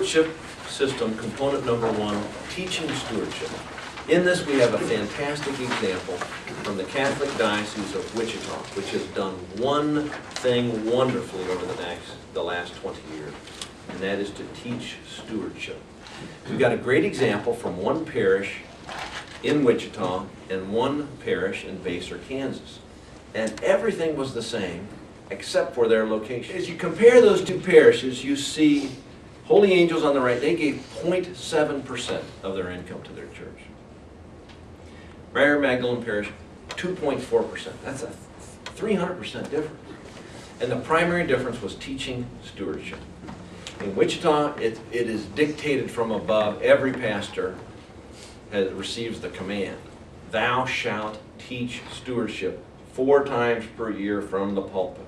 stewardship system, component number 1, teaching stewardship. In this we have a fantastic example from the Catholic Diocese of Wichita, which has done one thing wonderfully over the last 20 years, and that is to teach stewardship. We've got a great example from one parish in Wichita and one parish in Vassar, Kansas. And everything was the same except for their location. As you compare those two parishes, you see Holy Angels on the right, they gave 0.7% of their income to their church. Mary Magdalene Parish, 2.4%. That's a 300% difference. And the primary difference was teaching stewardship. In Wichita, it is dictated from above. Every pastor receives the command, thou shalt teach stewardship 4 times per year from the pulpit.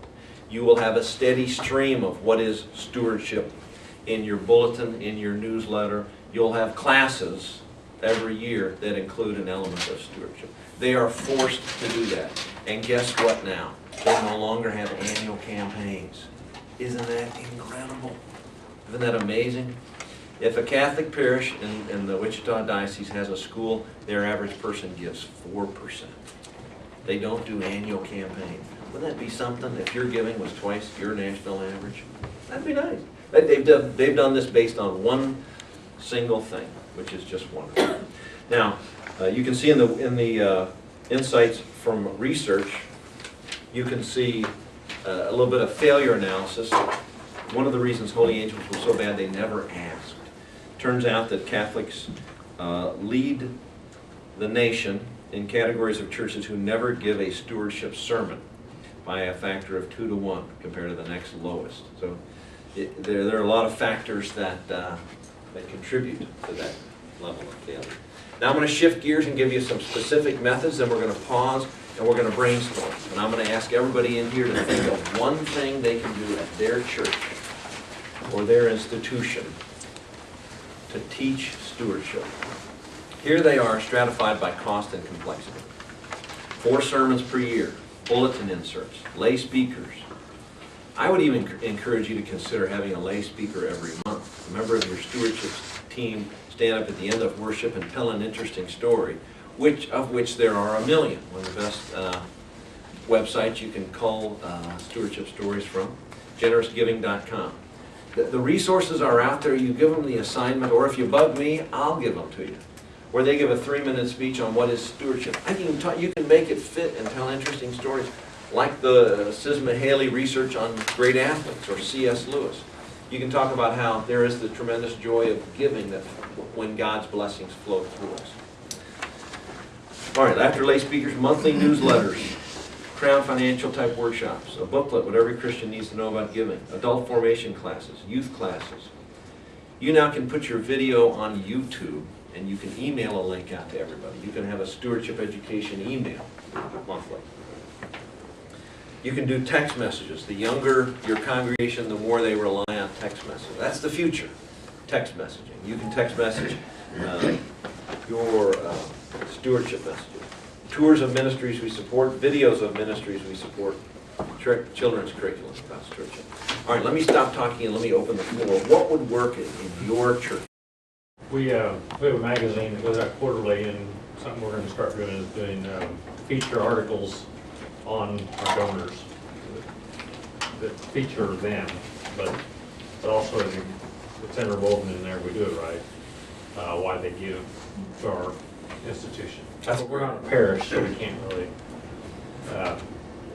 You will have a steady stream of what is stewardship in your bulletin, in your newsletter. You'll have classes every year that include an element of stewardship. They are forced to do that. And guess what now? They no longer have annual campaigns. Isn't that incredible? Isn't that amazing? If a Catholic parish in the Wichita Diocese has a school, their average person gives 4%. They don't do annual campaigns. Wouldn't that be something if your giving was twice your national average? That'd be nice. They've done this based on one single thing, which is just wonderful. Now, you can see in the insights from research, you can see a little bit of failure analysis. One of the reasons Holy Angels was so bad, they never asked. Turns out that Catholics lead the nation in categories of churches who never give a stewardship sermon by a factor of 2 to 1 compared to the next lowest. So there are a lot of factors that contribute to that level of failure. Now I'm going to shift gears and give you some specific methods, then we're going to pause and we're going to brainstorm. And I'm going to ask everybody in here to think of one thing they can do at their church or their institution to teach stewardship. Here they are, stratified by cost and complexity. 4 sermons per year, bulletin inserts, lay speakers. I would even encourage you to consider having a lay speaker every month. A member of your stewardship team stand up at the end of worship and tell an interesting story, of which there are a million. One of the best websites you can cull stewardship stories from, generousgiving.com. The resources are out there. You give them the assignment, or if you bug me, I'll give them to you. Where they give a 3-minute speech on what is stewardship. You can make it fit and tell interesting stories, like the Sisma Haley research on great athletes, or C.S. Lewis. You can talk about how there is the tremendous joy of giving that when God's blessings flow through us. All right, after lay speakers, monthly newsletters, Crown Financial type workshops, a booklet, what every Christian needs to know about giving, adult formation classes, youth classes. You now can put your video on YouTube and you can email a link out to everybody. You can have a stewardship education email monthly. You can do text messages. The younger your congregation, the more they rely on text messages. That's the future, text messaging. You can text message your stewardship messages. Tours of ministries we support, videos of ministries we support, children's curriculum about stewardship. All right, let me stop talking and let me open the floor. What would work in your church? We have a magazine that goes out quarterly, and something we're going to start doing is doing feature articles on our donors that feature them, but also it's interwoven in there. We do it right. Why they give to our institution. We're not a parish, so we can't really.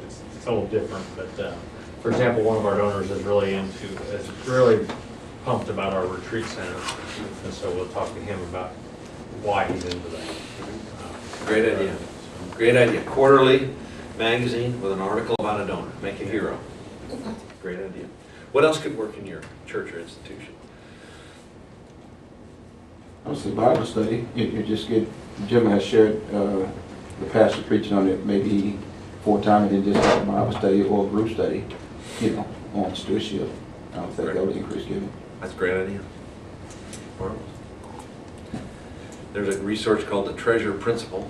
It's a little different, but for example, one of our donors is really pumped about our retreat center, and so we'll talk to him about why he's into that. Great idea. Great idea. Quarterly magazine with an article about a donor. Make a hero. Great idea. What else could work in your church or institution? Honestly, Bible study. You just get, Jim has shared the pastor preaching on it maybe 4 times, and then just have a Bible study or a group study, on stewardship. I don't think that would increase giving. That's a great idea. There's a resource called the Treasure Principle.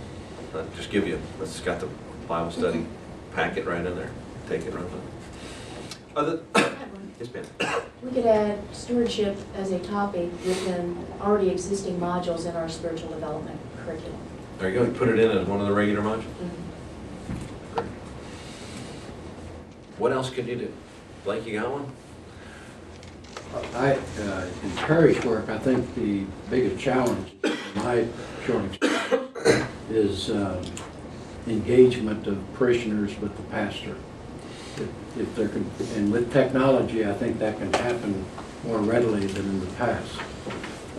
Just give you, it's got the Bible study packet right in there. Take it, run with it. Yes, ma'am. We could add stewardship as a topic within already existing modules in our spiritual development curriculum. There you go, you put it in as one of the regular modules. Mhm. Great. What else could you do? Blake, you got one? In parish work, I think the biggest challenge in my short experience is engagement of parishioners with the pastor. If there can, and with technology, I think that can happen more readily than in the past.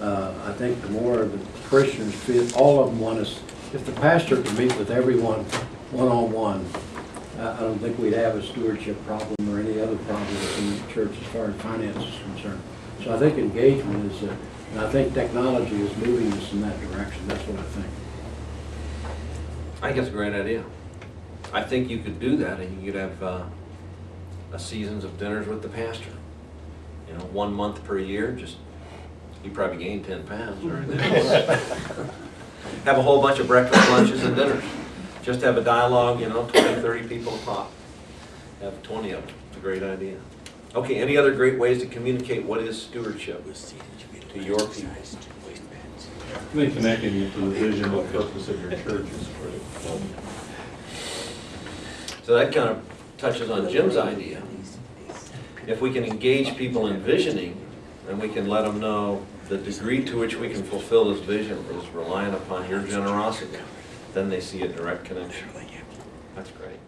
I think the more the parishioners feel, all of them want us, if the pastor can meet with everyone one-on-one, I don't think we'd have a stewardship problem or any other problems in the church as far as finance is concerned. So I think engagement is, and I think technology is moving us in that direction. That's what I think. I think it's a great idea. I think you could do that, and you could have a seasons of dinners with the pastor. You know, 1 month per year, just, you probably gained 10 pounds or anything. Have a whole bunch of breakfast, lunches, and dinners. Just have a dialogue, you know, 20, 30 people a pop. Have 20 of them. It's a great idea. Okay, any other great ways to communicate what is stewardship to your people? I think connecting it to the vision and purpose of your church is critical. So that kind of touches on Jim's idea. If we can engage people in visioning, then we can let them know the degree to which we can fulfill this vision is reliant upon your generosity. Then they see a direct connection. That's great.